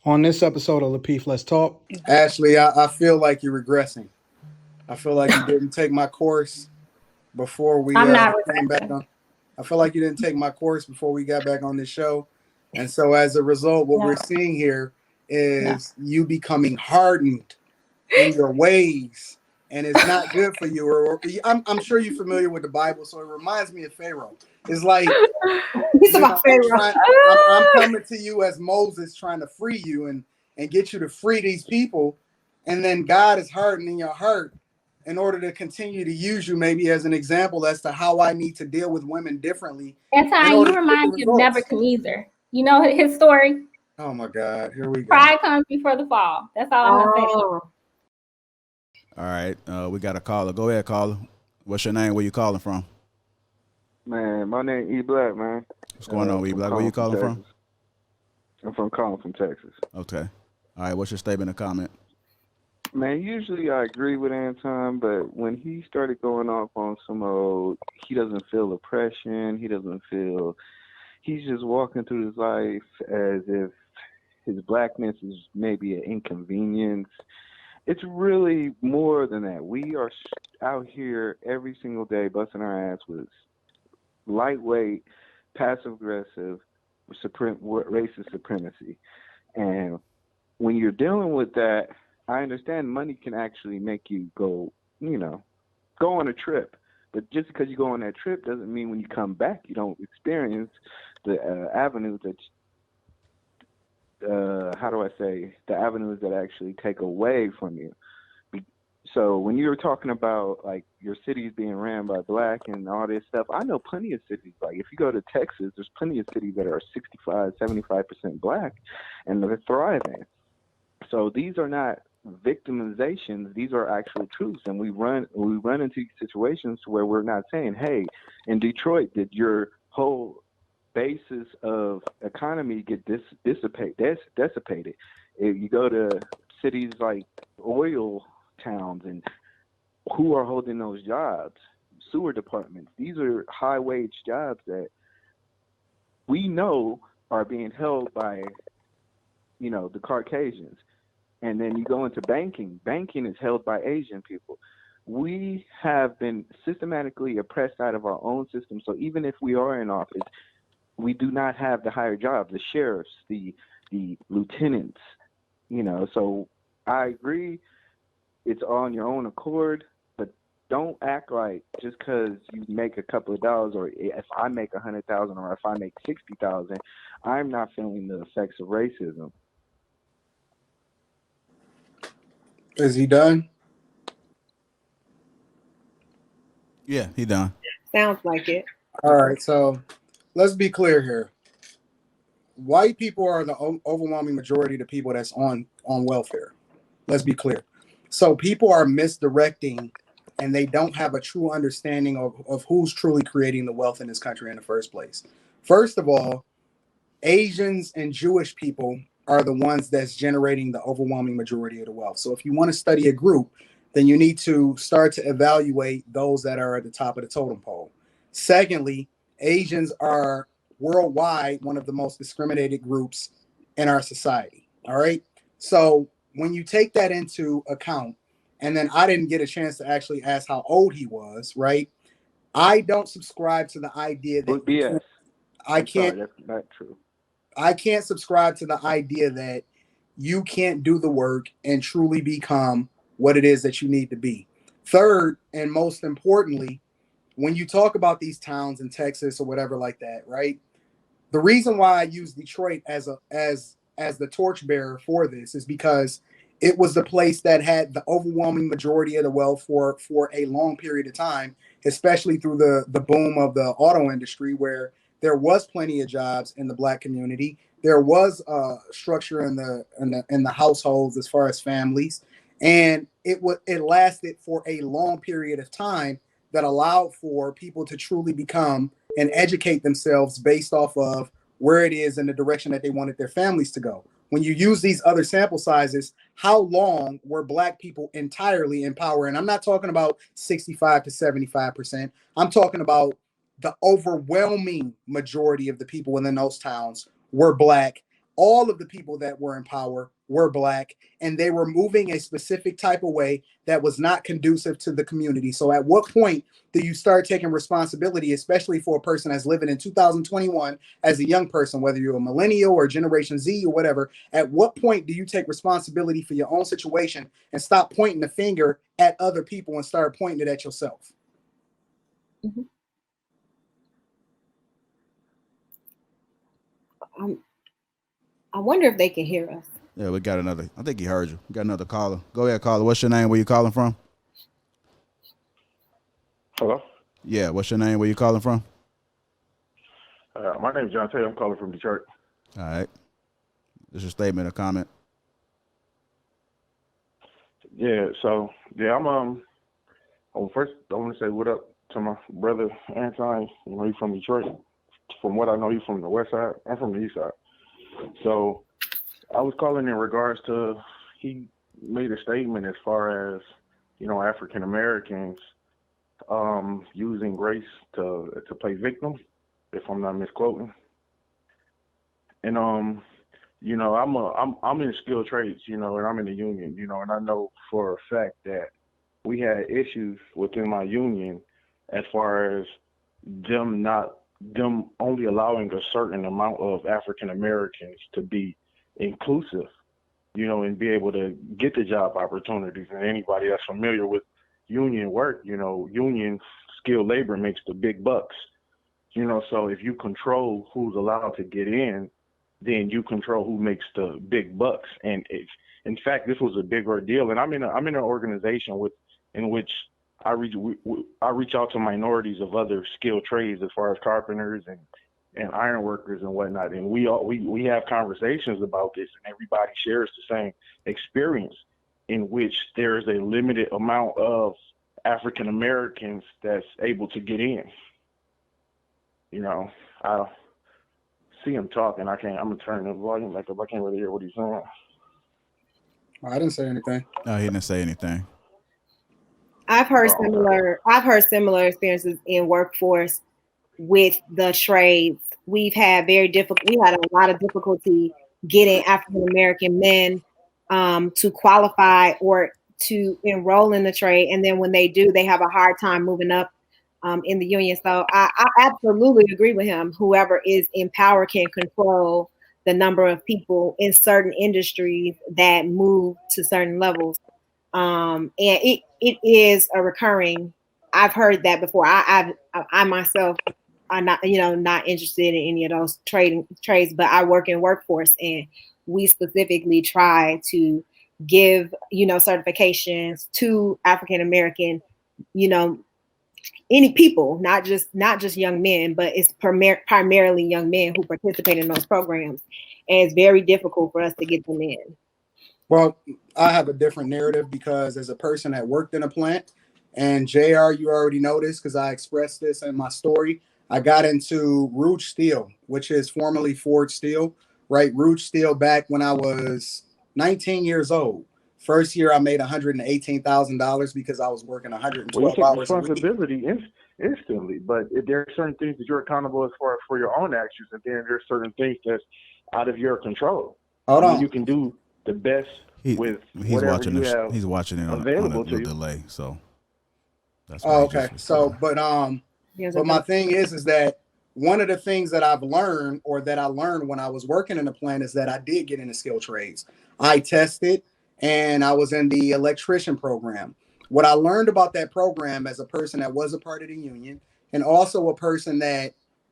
On this episode of Lapeef, Let's Talk. Ashley, I feel like you're regressing. I feel like you didn't take my course before we I'm not came back regretting. on. I feel like you didn't take my course before we got back on this show. And so as a result, what we're No, seeing here no. is you becoming hardened in your ways. And it's not good for you. I'm sure you're familiar with the Bible, so it reminds me of Pharaoh. It's like, He's my favorite. I'm coming to you as Moses trying to free you and get you to free these people. And then God is hardening your heart in order to continue to use you maybe as an example as to how I need to deal with women differently in Anton, order you to get the remind me of results. Nebuchadnezzar. You know his story? Oh my God, here we go. Pride comes before the fall. That's all I'm going to say. Oh, All right, we got a caller. Go ahead, caller. What's your name? Where you calling from? Man, my name E Black, man. What's going on, E I'm Black? Where you calling from? Texas. I'm calling from Texas. Okay. All right, what's your statement or comment? Man, usually I agree with Anton, but when he started going off on some old, he doesn't feel oppression. He's just walking through his life as if his blackness is maybe an inconvenience. It's really more than that. We are out here every single day busting our ass with lightweight, passive-aggressive, racist supremacy. And when you're dealing with that, I understand money can actually make you go on a trip. But just because you go on that trip doesn't mean when you come back you don't experience the avenues the avenues that actually take away from you. So when you were talking about like your cities being ran by black and all this stuff, I know plenty of cities. Like if you go to Texas, there's plenty of cities that are 65, 75% black and they're thriving. So these are not victimizations, these are actual truths. And we run into situations where we're not saying, hey, in Detroit, did your whole basis of economy get decipated? If you go to cities like oil towns and who are holding those jobs, sewer departments, these are high wage jobs that we know are being held by the Caucasians. And then you go into banking is held by Asian people. We have been systematically oppressed out of our own system. So even if we are in office, we do not have the higher jobs, the sheriffs, the lieutenants, so I agree it's on your own accord, but don't act like just because you make a couple of dollars, or if I make 100,000 or if I make 60,000, I'm not feeling the effects of racism. Is he done? Yeah, he done. sounds like it. All right, so let's be clear here. White people are the overwhelming majority of the people that's on welfare. Let's be clear. So people are misdirecting and they don't have a true understanding of who's truly creating the wealth in this country in the first place. First of all, Asians and Jewish people are the ones that's generating the overwhelming majority of the wealth. So if you want to study a group, then you need to start to evaluate those that are at the top of the totem pole. Secondly, Asians are worldwide one of the most discriminated groups in our society. All right. So when you take that into account, and then I didn't get a chance to actually ask how old he was, right? I don't subscribe to the idea that BS. Sorry, that's not true. I can't subscribe to the idea that you can't do the work and truly become what it is that you need to be. Third, and most importantly, when you talk about these towns in Texas or whatever like that, right? The reason why I use Detroit as the torchbearer for this is because it was the place that had the overwhelming majority of the wealth for a long period of time, especially through the boom of the auto industry, where there was plenty of jobs in the black community. There was structure in the households as far as families, and it lasted for a long period of time that allowed for people to truly become and educate themselves based off of where it is in the direction that they wanted their families to go. When you use these other sample sizes, how long were black people entirely in power? And I'm not talking about 65 to 75%. I'm talking about the overwhelming majority of the people within those towns were black all of the people that were in power were black, and they were moving a specific type of way that was not conducive to the community. So at what point do you start taking responsibility, especially for a person that's living in 2021 as a young person, whether you're a millennial or Generation Z or whatever? At what point do you take responsibility for your own situation and stop pointing the finger at other people and start pointing it at yourself? Mm-hmm. I wonder if they can hear us. Yeah, we got another. I think he heard you. We got another caller. Go ahead, caller. What's your name? Where you calling from? Hello? Yeah, what's your name? Where you calling from? My name is John Taylor. I'm calling from Detroit. All right. This is a statement or comment. Yeah, so, yeah, first, I want to say what up to my brother, Anton. You know, he's from Detroit. From what I know, he's from the west side. I'm from the east side. So I was calling in regards to, he made a statement as far as, you know, African Americans using race to play victim, if I'm not misquoting. And you know, I'm in skilled trades, you know, and I'm in the union, you know, and I know for a fact that we had issues within my union as far as them only allowing a certain amount of African Americans to be inclusive, you know, and be able to get the job opportunities. And anybody that's familiar with union work, you know, union skilled labor makes the big bucks, you know. So if you control who's allowed to get in, then you control who makes the big bucks. And in fact, this was a big ordeal. And I'm in an organization in which I reach out to minorities of other skilled trades as far as carpenters and iron workers and whatnot. And we have conversations about this, and everybody shares the same experience, in which there is a limited amount of African Americans that's able to get in. You know, I see him talking. I'm gonna turn the volume back up. I can't really hear what he's saying. I didn't say anything. No, he didn't say anything. I've heard similar experiences in workforce with the trades. We had a lot of difficulty getting African American men to qualify or to enroll in the trade, and then when they do, they have a hard time moving up in the union. So I absolutely agree with him. Whoever is in power can control the number of people in certain industries that move to certain levels. And it is a recurring. I've heard that before. I myself are not interested in any of those trades, but I work in workforce, and we specifically try to give certifications to African American, any people, not just young men, but it's primarily young men who participate in those programs, and it's very difficult for us to get them in. Well, I have a different narrative because as a person that worked in a plant, and JR, you already know this because I expressed this in my story, I got into Rouge Steel, which is formerly Ford Steel, right? Rouge Steel back when I was 19 years old. First year I made $118,000 because I was working 112 hours a week. Responsibility instantly, but there are certain things that you're accountable as far for your own actions, and then there's certain things that's out of your control. Hold on. You can do the best with whatever you have. He's watching it on a delay, so that's why. Okay. So, but my thing is that one of the things that I've learned, or that I learned when I was working in the plant, is that I did get into skilled trades. I tested, and I was in the electrician program. What I learned about that program as a person that was a part of the union, and also a person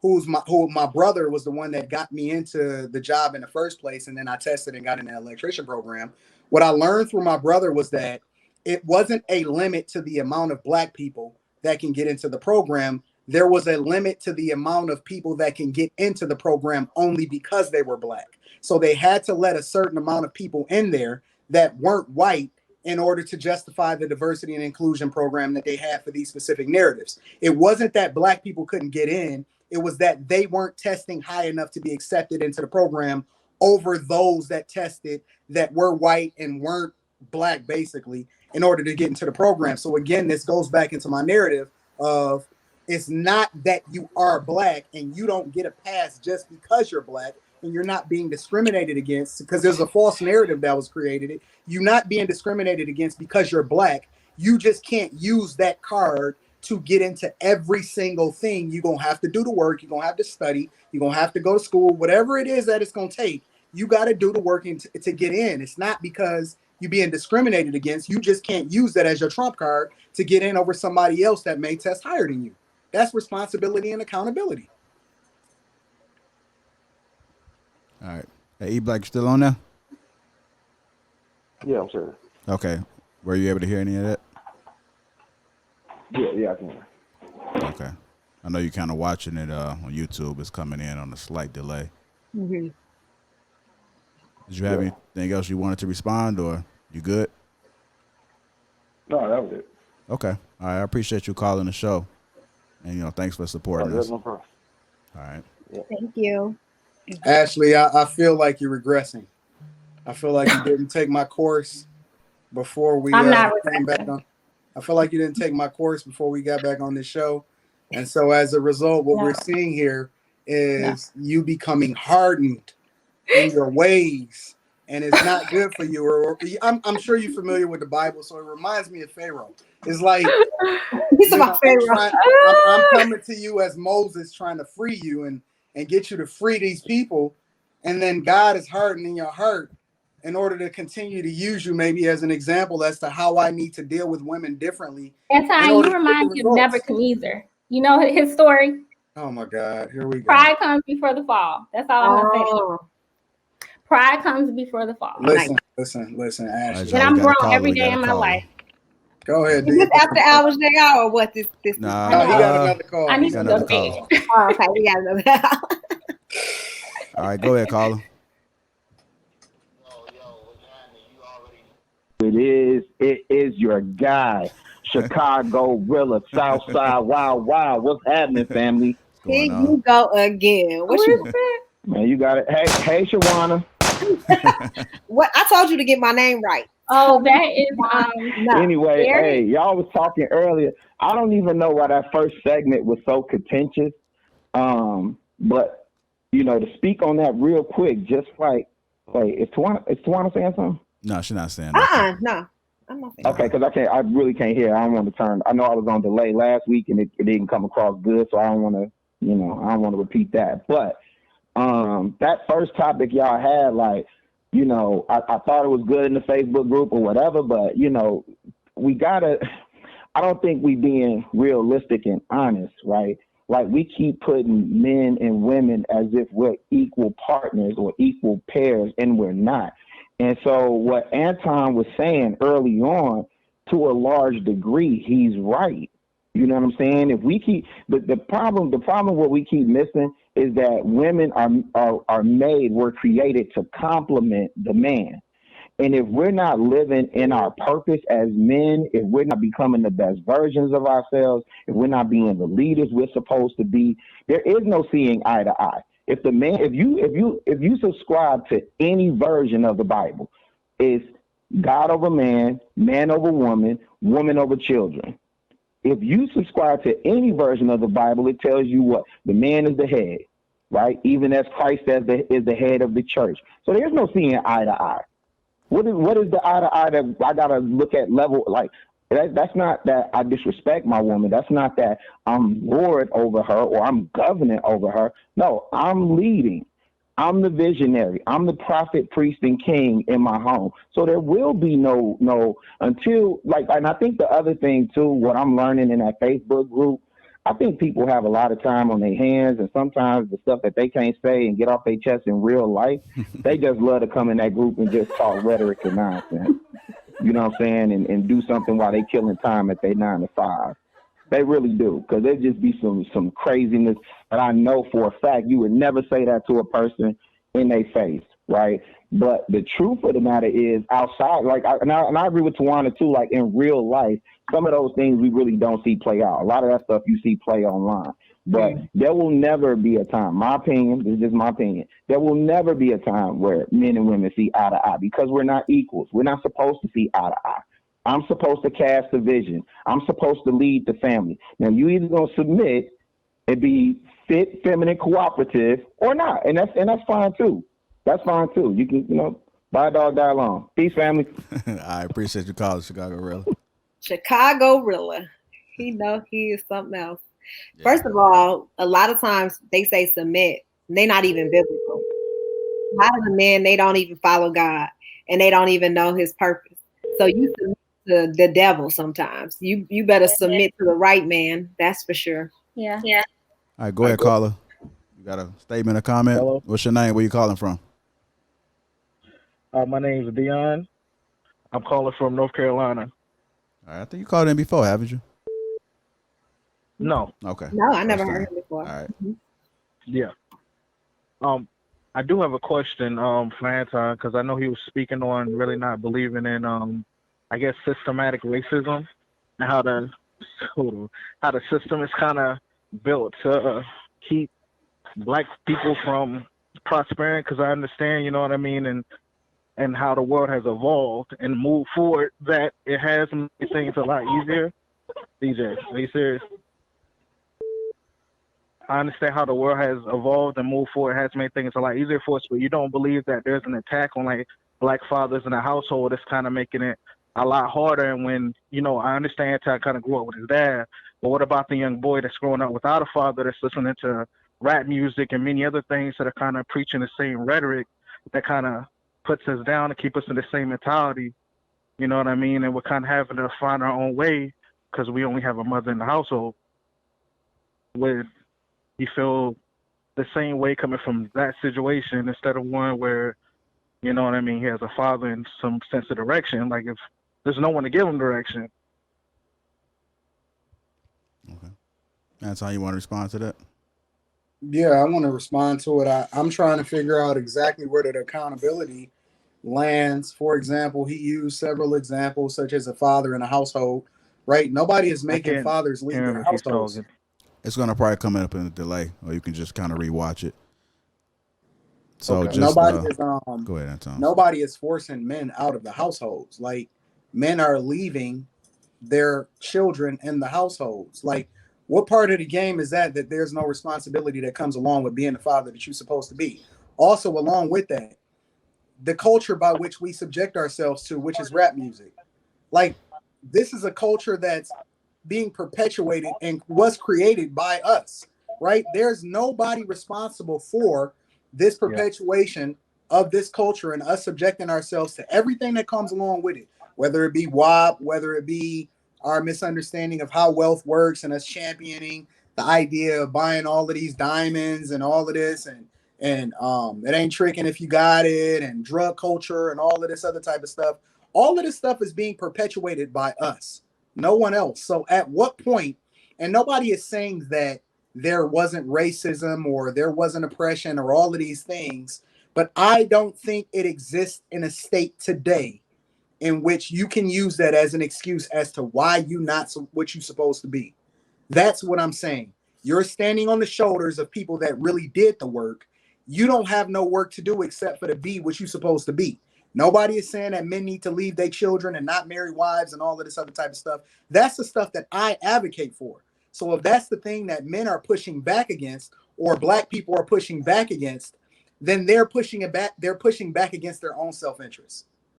who my brother was the one that got me into the job in the first place, and then I tested and got in the electrician program. What I learned through my brother was that it wasn't a limit to the amount of Black people that can get into the program. There was a limit to the amount of people that can get into the program only because they were Black. So they had to let a certain amount of people in there that weren't white in order to justify the diversity and inclusion program that they had for these specific narratives. It wasn't that Black people couldn't get in. It was that they weren't testing high enough to be accepted into the program over those that tested that were white and weren't Black, basically, in order to get into the program. So again, this goes back into my narrative of, it's not that you are Black and you don't get a pass just because you're Black. and you're not being discriminated against because there's a false narrative that was created. You're not being discriminated against because you're black. You just can't use that card to get into every single thing. You're going to have to do the work. You're going to have to study. You're going to have to go to school. Whatever it is that it's going to take, you got to do the work to get in. It's not because you're being discriminated against. You just can't use that as your trump card to get in over somebody else that may test higher than you. That's responsibility and accountability. All right. Hey, E-Black, you still on there? Yeah, I'm sure. Okay. Were you able to hear any of that? Yeah, I can. Okay. I know you're kind of watching it on YouTube. It's coming in on a slight delay. Mm-hmm. Did you have anything else you wanted to respond, or you good? No, that was it. Okay. All right. I appreciate you calling the show. And, thanks for supporting us. No problem. All right. Thank you. Ashley, I feel like you're regressing. I feel like you didn't take my course before we I'm not came back on. I feel like you didn't take my course before we got back on this show. And so as a result, what we're seeing here is you becoming hardened in your ways, and it's not good for you. Or I'm sure you're familiar with the Bible, so it reminds me of Pharaoh. It's like I'm coming to you as Moses trying to free you and get you to free these people, and then God is hardening your heart in order to continue to use you maybe as an example as to how I need to deal with women differently. Anton, you remind me of Nebuchadnezzar. You know his story? Oh my God, here we go. Pride comes before the fall. That's all I'm going to say. Pride comes before the fall. Listen, Ashley. And I'm grown every day in my life. Go ahead. Is this after hours, JR, or what? This? Nah, he got another call. I need to go to bed. Oh, okay, we got another. All right, go ahead, caller. It is your guy, Chicago Rilla, Southside Wild Wild. What's happening, family? Here you go again. What you man? You got it. Hey, Shawana. What? I told you to get my name right. Oh, that is Anyway, hey, y'all was talking earlier. I don't even know why that first segment was so contentious. But to speak on that real quick, just wait, is Tawana saying something? No, she's not saying that. No. I'm not saying okay, because I really can't hear. I don't want to turn. I know I was on delay last week and it didn't come across good, so I don't want to, I don't want to repeat that. But that first topic y'all had, I thought it was good in the Facebook group or whatever, but we gotta. I don't think we being realistic and honest, right? Like we keep putting men and women as if we're equal partners or equal pairs, and we're not. And so what Anton was saying early on, to a large degree, he's right. You know what I'm saying? If we keep the problem what we keep missing is that women are made, we're created to complement the man. And if we're not living in our purpose as men, if we're not becoming the best versions of ourselves, if we're not being the leaders we're supposed to be, there is no seeing eye to eye. If the man, if you subscribe to any version of the Bible, it's God over man, man over woman, woman over children. If you subscribe to any version of the Bible, it tells you what the man is the head, right? Even as Christ is the head of the church. So there's no seeing eye to eye. What is the eye to eye that I gotta look at level like? That's not that I disrespect my woman. That's not that I'm lord over her or I'm governing over her. No, I'm leading. I'm the visionary. I'm the prophet, priest, and king in my home. So there will be no until and I think the other thing too, what I'm learning in that Facebook group, I think people have a lot of time on their hands, and sometimes the stuff that they can't say and get off their chest in real life, they just love to come in that group and just talk rhetoric and nonsense. You know what I'm saying? And do something while they killing time at their 9 to 5. They really do, because there just be some craziness that I know for a fact you would never say that to a person in their face, right? But the truth of the matter is outside, and I agree with Tawana too, in real life, some of those things we really don't see play out. A lot of that stuff you see play online. But there will never be a time, my opinion, this is just my opinion, there will never be a time where men and women see eye to eye, because we're not equals. We're not supposed to see eye to eye. I'm supposed to cast a vision. I'm supposed to lead the family. Now, you either going to submit and be fit, feminine, cooperative, or not, and that's fine too. That's fine too. You can buy a dog, die alone. Peace, family. I appreciate you calling, Chicago Rilla. Chicago Rilla. He know he is something else. Yeah. First of all, a lot of times they say submit. They're not even biblical. A lot of the men, they don't even follow God and they don't even know his purpose. So you submit to the devil sometimes. You better submit to the right man. That's for sure. Yeah. All right, go ahead, caller. You got a statement, a comment? Hello. What's your name? Where you calling from? My name is Dion. I'm calling from North Carolina. All right, I think you called in before, haven't you? No. Okay. No, I never First heard time. him before. All right. Yeah. I do have a question for Anton, because I know he was speaking on really not believing in I guess systematic racism and how the system is kind of built to keep black people from prospering, because I understand, you know what I mean, and how the world has evolved and moved forward, that it has made things a lot easier. DJ, are you serious? I understand how the world has evolved and moved forward, has made things a lot easier for us, but you don't believe that there's an attack on like black fathers in a household that's kind of making it a lot harder. And when, I understand Anton kind of grew up with his dad, but what about the young boy that's growing up without a father, that's listening to rap music and many other things that are kind of preaching the same rhetoric that kind of puts us down to keep us in the same mentality, you know what I mean? And we're kind of having to find our own way because we only have a mother in the household. Would you feel the same way coming from that situation instead of one where, you know what I mean, he has a father in some sense of direction? Like, if there's no one to give him direction. Okay. That's how you want to respond to that? Yeah, I want to respond to it. I'm trying to figure out exactly where the accountability lands. For example, he used several examples, such as a father in a household, right? Nobody is making fathers leave their households. It's going to probably come up in a delay, or you can just kind of rewatch it. So Okay. just go ahead, Anton. Nobody is forcing men out of the households. Like, men are leaving their children in the households. Like, what part of the game is that there's no responsibility that comes along with being the father that you're supposed to be? Also, along with that, the culture by which we subject ourselves to, which is rap music. Like, this is a culture that's being perpetuated and was created by us, right? There's nobody responsible for this perpetuation of this culture and us subjecting ourselves to everything that comes along with it, whether it be WAP, whether it be our misunderstanding of how wealth works and us championing the idea of buying all of these diamonds and all of this and it ain't tricking if you got it, and drug culture and all of this other type of stuff. All of this stuff is being perpetuated by us, no one else. So at what point, and nobody is saying that there wasn't racism or there wasn't oppression or all of these things, but I don't think it exists in a state today in which you can use that as an excuse as to why you not what you're supposed to be. That's what I'm saying. You're standing on the shoulders of people that really did the work. You don't have no work to do except for to be what you're supposed to be. Nobody is saying that men need to leave their children and not marry wives and all of this other type of stuff. That's the stuff that I advocate for. So if that's the thing that men are pushing back against, or black people are pushing back against, then they're pushing it back. They're pushing back against their own self-interest.